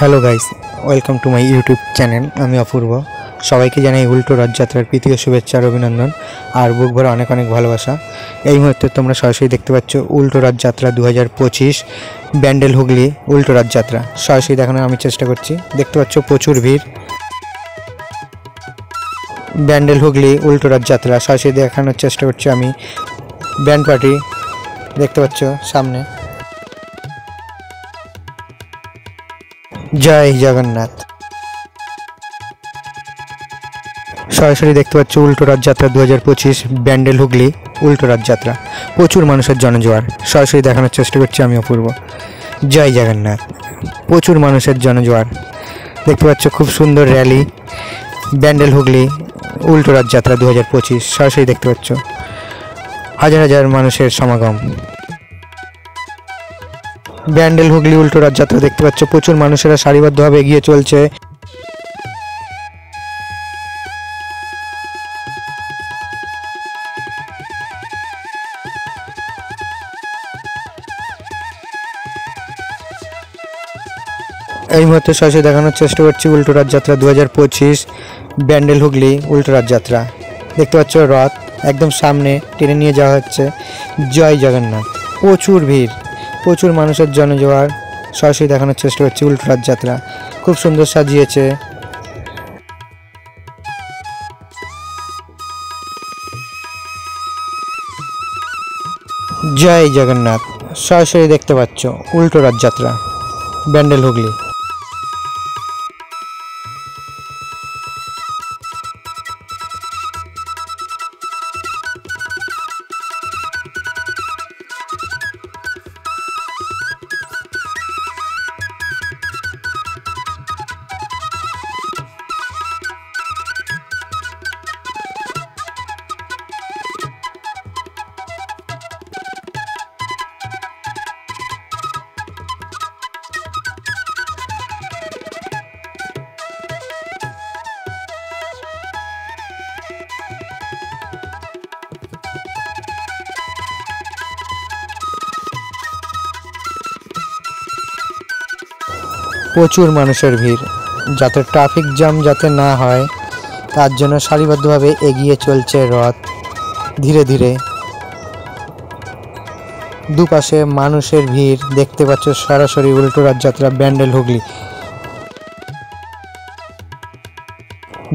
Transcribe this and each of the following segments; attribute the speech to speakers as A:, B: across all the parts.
A: Hello guys, welcome to my YouTube channel. আমি অপূর্ব। সবাইকে জানাই উল্টো রথযাত্রার প্রীতীয় শুভেচ্ছা আর অভিনন্দন আর বুক ভরা অনেক অনেক ভালোবাসা। এই মুহূর্তে তোমরা সরাসরি দেখতে পাচ্ছ উল্টো রথযাত্রা 2025 ব্যান্ডেল হুগলি উল্টো রথযাত্রা সরাসরি দেখানোর আমি চেষ্টা করছি। দেখতে পাচ্ছ প্রচুর ভিড়। ব্যান্ডেল হুগলি উল্টো রথযাত্রা সরাসরি দেখানোর চেষ্টা করছি আমি। ব্যান্ড পার্টি দেখতে পাচ্ছ সামনে। জয় জগন্নাথ। সরাসরি দেখতে পাচ্ছ উল্টো রথযাত্রা 2025 ব্যান্ডেল হুগলি উল্টো রথযাত্রা। প্রচুর মানুষের জনজোয়ার সরাসরি দেখানোর চেষ্টা করছি আমি অপূর্ব। জয় জগন্নাথ। প্রচুর মানুষের জনজোয়ার দেখতে পাচ্ছ। খুব সুন্দর র্যালি ব্যান্ডেল হুগলি উল্টো রথযাত্রা 2025 সরাসরি দেখতে পাচ্ছ। হাজার হাজার মানুষের সমাগম। ব্যান্ডেল হুগলি উল্টো রথযাত্রা দেখতে পাচ্ছ। প্রচুর মানুষেরা সারিবদ্ধভাবে এগিয়ে চলছে। এই মুহূর্তে সরাসরি দেখানোর চেষ্টা করছি উল্টো রথযাত্রা 2025 ব্যান্ডেল হুগলি উল্টো রথযাত্রা। দেখতে পাচ্ছ রথ একদম সামনে টেনে নিয়ে যাওয়া হচ্ছে। জয় জগন্নাথ। প্রচুর ভিড়, প্রচুর মানুষের জনজোয়ার সরাসরি দেখানোর চেষ্টা করছি উল্টো রথযাত্রা। খুব সুন্দর সাজিয়েছে। জয় জগন্নাথ। সরাসরি দেখতে পাচ্ছ উল্টো রথযাত্রা ব্যান্ডেল হুগলি। প্রচুর মানুষের ভিড়, যাতে ট্রাফিক জ্যাম যাতে না হয় তার জন্য সারিবদ্ধভাবে এগিয়ে চলছে রথ ধীরে ধীরে। দুপাশে মানুষের ভিড় দেখতে পাচ্ছ সরাসরি উল্টো রথযাত্রা ব্যান্ডেল হুগলি।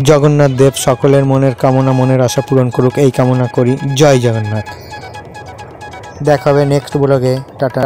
A: জগন্নাথ দেব সকলের মনের কামনা মনের আশা পূরণ করুক এই কামনা করি। জয় জগন্নাথ। দেখা হবে নেক্সট ব্লগে। টাটা।